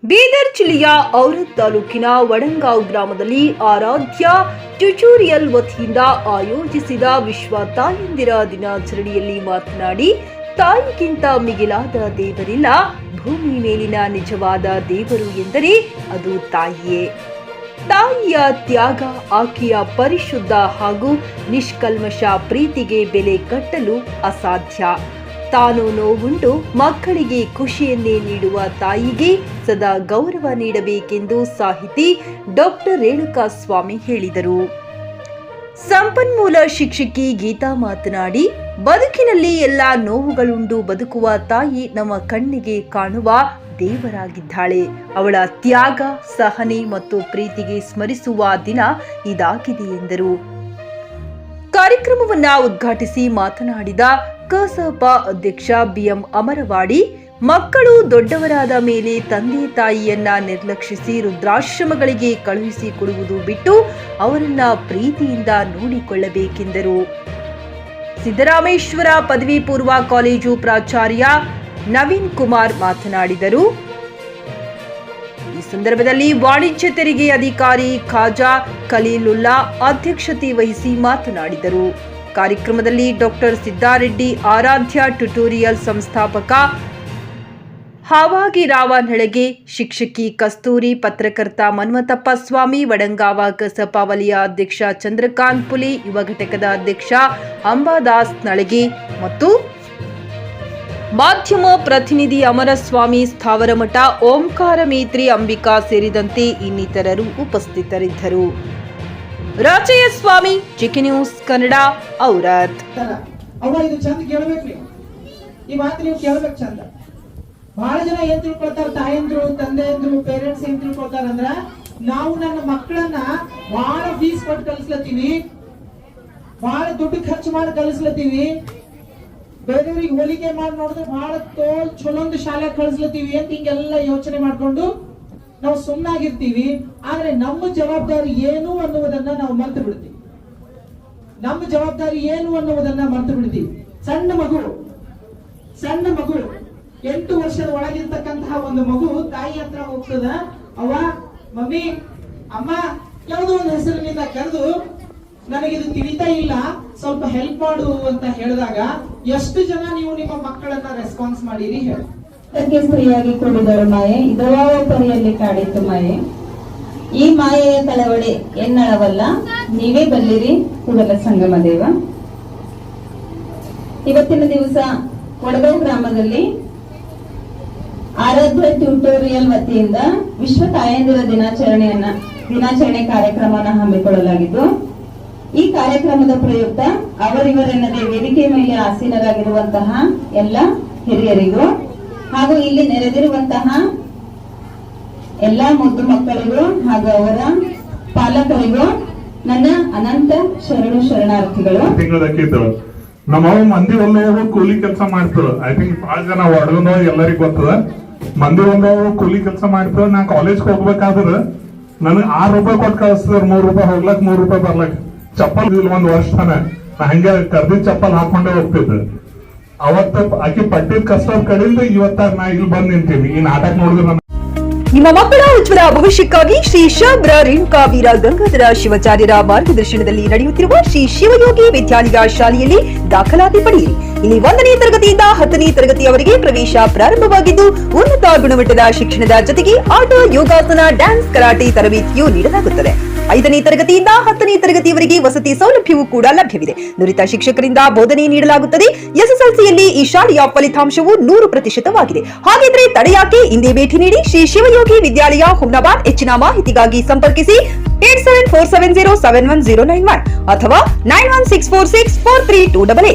ಬೀದರ್ ಜಿಲ್ಲೆಯ ಔರದ್ ತಾಲೂಕಿನ ವಡಂಗಾಂವ್ ಗ್ರಾಮದಲ್ಲಿ ಆರಾಧ್ಯ ಟ್ಯುಟೋರಿಯಲ್ ವತಿಯಿಂದ ಆಯೋಜಿಸಿದ ವಿಶ್ವ ತಾಯಂದಿರ ದಿನಾಚರಣೆಯಲ್ಲಿ ಮಾತನಾಡಿ, ತಾಯಿಗಿಂತ ಮಿಗಿಲಾದ ದೇವರಿಲ್ಲ. ಭೂಮಿ ಮೇಲಿನ ನಿಜವಾದ ದೇವರು ಎಂದರೆ ಅದು ತಾಯಿಯೇ. ತಾಯಿಯ ತ್ಯಾಗ, ಆಕೆಯ ಪರಿಶುದ್ಧ ಹಾಗೂ ನಿಷ್ಕಲ್ಮಶ ಪ್ರೀತಿಗೆ ಬೆಲೆ ಕಟ್ಟಲು ಅಸಾಧ್ಯ. ತಾನು ನೋವುಂಡು ಮಕ್ಕಳಿಗೆ ಖುಷಿಯನ್ನೇ ನೀಡುವ ತಾಯಿಗೆ ಸದಾ ಗೌರವ ನೀಡಬೇಕೆಂದು ಸಾಹಿತಿ ಡಾಕ್ಟರ್ ರೇಣುಕಾ ಸ್ವಾಮಿ ಹೇಳಿದರು. ಸಂಪನ್ಮೂಲ ಶಿಕ್ಷಕಿ ಗೀತಾ ಮಾತನಾಡಿ, ಬದುಕಿನಲ್ಲಿ ಎಲ್ಲ ನೋವುಗಳುಂಡು ಬದುಕುವ ತಾಯಿ ನಮ್ಮ ಕಣ್ಣಿಗೆ ಕಾಣುವ ದೇವರಾಗಿದ್ದಾಳೆ. ಅವಳ ತ್ಯಾಗ, ಸಹನೆ ಮತ್ತು ಪ್ರೀತಿಗೆ ಸ್ಮರಿಸುವ ದಿನ ಇದಾಗಿದೆ ಎಂದರು. ಕಾರ್ಯಕ್ರಮವನ್ನ ಉದ್ಘಾಟಿಸಿ ಮಾತನಾಡಿದ ಕಸಾಪ ಅಧ್ಯಕ್ಷ ಬಿಎಂ ಅಮರವಾಡಿ, ಮಕ್ಕಳು ದೊಡ್ಡವರಾದ ಮೇಲೆ ತಂದೆ ತಾಯಿಯನ್ನ ನಿರ್ಲಕ್ಷಿಸಿ ವೃದ್ಧಾಶ್ರಮಗಳಿಗೆ ಕಳುಹಿಸಿಕೊಡುವುದು ಬಿಟ್ಟು ಅವರನ್ನ ಪ್ರೀತಿಯಿಂದ ನೋಡಿಕೊಳ್ಳಬೇಕೆಂದರು. ಸಿದ್ದರಾಮೇಶ್ವರ ಪದವಿ ಪೂರ್ವ ಕಾಲೇಜು ಪ್ರಾಚಾರ್ಯ ನವೀನ್ ಕುಮಾರ್ ಮಾತನಾಡಿದರು. ಈ ಸಂದರ್ಭದಲ್ಲಿ ವಾಣಿಜ್ಯ ತೆರಿಗೆ ಅಧಿಕಾರಿ ಖಾಜಾ ಖಲೀಲುಲ್ಲಾ ಅಧ್ಯಕ್ಷತೆ ವಹಿಸಿ ಮಾತನಾಡಿದರು. ಕಾರ್ಯಕ್ರಮದಲ್ಲಿ ಡಾಕ್ಟರ್ ಸಿದ್ದಾರೆಡ್ಡಿ, ಆರಾಧ್ಯ ಟ್ಯುಟೋರಿಯಲ್ ಸಂಸ್ಥಾಪಕ ಹಾವಾಗಿರಾವ ನಳಗೆ, ಶಿಕ್ಷಕಿ ಕಸ್ತೂರಿ, ಪತ್ರಕರ್ತ ಮನ್ಮಥಪ್ಪ ಸ್ವಾಮಿ, ವಡಂಗಾವ ಕಸಪ ವಲಯ ಅಧ್ಯಕ್ಷ ಚಂದ್ರಕಾಂತ್ ಪುಲಿ, ಯುವ ಘಟಕದ ಅಧ್ಯಕ್ಷ ಅಂಬಾದಾಸ್ ನಳಗೆ ಮತ್ತು ಮಾಧ್ಯಮ ಪ್ರತಿನಿಧಿ ಅಮರಸ್ವಾಮಿ ಸ್ಥಾವರಮಠ, ಓಂಕಾರ ಮೇತ್ರಿ, ಅಂಬಿಕಾ ಸೇರಿದಂತೆ ಇನ್ನಿತರರು ಉಪಸ್ಥಿತರಿದ್ದರು. ರಾಜಯ್ಯ ಸ್ವಾಮಿ, ಜಿಕೆ ನ್ಯೂಸ್ ಕನ್ನಡ, ಔರದ್. ಇದು ಚಂದ ಕೇಳಬೇಕು, ನೀವು ಈ ಮಾತು ನೀವು ಕೇಳಬೇಕು ಚಂದ. ಬಹಳ ಜನ ಏನ್ ತಿಳ್ಕೊಳ್ತಾರ, ತಾಯಂದ್ರು, ತಂದೆಯಂದ್ರು, ಪೇರೆಂಟ್ಸ್ ಏನ್ ತಿಳ್ಕೊಳ್ತಾರ ಅಂದ್ರ, ನಾವು ನನ್ನ ಮಕ್ಕಳನ್ನ ಬಹಳ ಫೀಸ್ ಕೊಟ್ಟು ಕಲಿಸ್ಲತ್ತೀವಿ, ಬಹಳ ದುಡ್ಡು ಖರ್ಚು ಮಾಡಿ ಕಲಿಸ್ಲತ್ತೀವಿ, ಬೇರೆಯವ್ರಿಗೆ ಹೋಲಿಕೆ ಮಾಡಿ ನೋಡಿದ್ರೆ ಬಹಳ ಚಲೊಂದು ಶಾಲೆ ಕಳಿಸ್ಲತ್ತೀವಿ ಅಂತ ಹಿಂಗೆಲ್ಲ ಯೋಚನೆ ಮಾಡ್ಕೊಂಡು ನಾವು ಸುಮ್ಮನಾಗಿರ್ತೀವಿ. ಆದ್ರೆ ನಮ್ಮ ಜವಾಬ್ದಾರಿ ಏನು ಅನ್ನುವುದನ್ನ ನಾವು ಮರೆತು ಬಿಡ್ತೀವಿ. ನಮ್ಮ ಜವಾಬ್ದಾರಿ ಏನು ಅನ್ನುವುದನ್ನ ಮರೆತು ಬಿಡ್ತೀವಿ. ಸಣ್ಣ ಮಗು 8 ವರ್ಷದ ಒಳಗಿರ್ತಕ್ಕಂತಹ ಒಂದು ಮಗು ತಾಯಿ ಹತ್ರ ಹೋಗ್ತದ, ಅವ್ವ, ಮಮ್ಮಿ, ಅಮ್ಮ, ಯಾವುದೋ ಒಂದು ಹೆಸರಿನಿಂದ ಕರೆದು ನನಗಿದು ತಿಳಿತಾ ಇಲ್ಲ, ಸ್ವಲ್ಪ ಹೆಲ್ಪ್ ಮಾಡು ಅಂತ ಹೇಳಿದಾಗ ಎಷ್ಟು ಜನ ನೀವು ನಿಮ್ಮ ಮಕ್ಕಳನ್ನ ರೆಸ್ಪಾನ್ಸ್ ಮಾಡಿರಿ ಹೇಳಿ. ಅದಕ್ಕೆ ಸ್ತ್ರೀಯಾಗಿ ಕೂಡಿದಳು ಮಾಯೆ, ಇದವಾವ ಪರಿಯಲ್ಲಿ ಕಾಡಿತು ಮಾಯೆ. ಈ ಮಾಯೆಯ ಕಳವಳೆ ಎನ್ನಳವಲ್ಲ, ನೀವೇ ಬಲ್ಲಿರಿ ಕೂಡಲ ಸಂಗಮ ದೇವ. ಇವತ್ತಿನ ದಿವಸ ವಡಗಾಂವ್ ಗ್ರಾಮದಲ್ಲಿ ಆರಾಧ್ಯ ಟ್ಯುಟೋರಿಯಲ್ ವತಿಯಿಂದ ವಿಶ್ವ ತಾಯಂದಿರ ದಿನಾಚರಣೆ ಕಾರ್ಯಕ್ರಮವನ್ನು ಹಮ್ಮಿಕೊಳ್ಳಲಾಗಿದ್ದು, ಈ ಕಾರ್ಯಕ್ರಮದ ಪ್ರಯುಕ್ತ ಅವರಿವರೆನ್ನದೇ ವೇದಿಕೆ ಮೇಲೆ ಆಸೀನರಾಗಿರುವಂತಹ ಎಲ್ಲ ಹಿರಿಯರಿಗೂ ಹಾಗೂ ಇಲ್ಲಿ ನೆರೆದಿರುವಂತಹ ಎಲ್ಲಾ ಮುದ್ದು ಮಕ್ಕಳಿಗೂ ಹಾಗೂ ಅವರ ಪಾಲಕರಿಗೂ ನನ್ನ ಅನಂತ ಶರಣಾರ್ಥಿಗಳು. ನಮ್ಮ ಮಂದಿ ಒಂದು ಕೂಲಿ ಕೆಲಸ ಮಾಡ್ತದ. ಐ ಥಿಂಕ್ ಬಹಳ ಜನ ಹೊಡೆದ ಎಲ್ಲರಿಗೂ ಗೊತ್ತದ. ಮಂದಿ ಒಂದು ಕೂಲಿ ಕೆಲಸ ಮಾಡ್ತದ. ನಾ ಕಾಲೇಜ್ ಹೋಗ್ಬೇಕಾದ್ರ ನನಗೆ ₹6 ಕೊಟ್ಟು ಕಳಿಸ್ತದ, ₹3 ಹೋಗ್ಲಕ್, ₹3 ಬರ್ಲಕ್. ಚಪ್ಪಲ್ ಒಂದ್ ವರ್ಷ ನಾ ಹಂಗೆ ಕರ್ದಿ ಚಪ್ಪಲ್ ಹಾಕೊಂಡೇ ಹೋಗ್ತಿದ್ದೆ. ಅವತ್ತ ಆಕಿ ಪಟ್ಟಿದ ಕಷ್ಟ ಕಡೆಯಿಂದ ಇವತ್ತ ನಾ ಇಲ್ಲಿ ಬಂದ್ ನಿಂತೀನಿ. ಈ ನಾಟಕ ನೋಡಿದ್ರೆ ನಿಮ್ಮ ಮಕ್ಕಳ ಉಜ್ವಲ ಭವಿಷ್ಯಕ್ಕಾಗಿ ಶ್ರೀ ಶಾಬ್ರ ರೇಣುಕಾ ವೀರ ಗಂಗಾಧರ ಶಿವಾಚಾರ್ಯರ ಮಾರ್ಗದರ್ಶನದಲ್ಲಿ ನಡೆಯುತ್ತಿರುವ ಶ್ರೀ ಶಿವಯೋಗಿ ವಿದ್ಯಾಲಯ ಶಾಲೆಯಲ್ಲಿ ದಾಖಲಾತಿ ಪಡೆಯಿರಿ. ಇಲ್ಲಿ 1ನೇ ತರಗತಿಯಿಂದ 10ನೇ ತರಗತಿಯವರೆಗೆ ಪ್ರವೇಶ ಪ್ರಾರಂಭವಾಗಿದ್ದು, ಉನ್ನತ ಗುಣಮಟ್ಟದ ಶಿಕ್ಷಣದ ಜೊತೆಗೆ ಆಟ, ಯೋಗಾಸನ, ಡ್ಯಾನ್ಸ್, ಕರಾಟೆ ತರಬೇತಿಯೂ ನೀಡಲಾಗುತ್ತದೆ. 5ನೇ ತರಗತಿಯಿಂದ 10ನೇ ತರಗತಿಯವರೆಗೆ ವಸತಿ ಸೌಲಭ್ಯವೂ ಕೂಡ ಲಭ್ಯವಿದೆ. ನುರಿತ ಶಿಕ್ಷಕರಿಂದ ಬೋಧನೆ ನೀಡಲಾಗುತ್ತದೆ. SSLCಯಲ್ಲಿ ಈ ಶಾಲೆಯ ಫಲಿತಾಂಶವು 100%ವಾಗಿದೆ. ಹಾಗಿದ್ರೆ ತಡೆಯಾಕೆ, ಇಂದೇ ಭೇಟಿ ನೀಡಿ ಶ್ರೀ ಶಿವಯೋಗಿ ವಿದ್ಯಾಲಯ, ಹುಮ್ನಾಬಾದ್. ಹೆಚ್ಚಿನ ಮಾಹಿತಿಗಾಗಿ ಸಂಪರ್ಕಿಸಿ 8747071091 ಅಥವಾ 9164643288.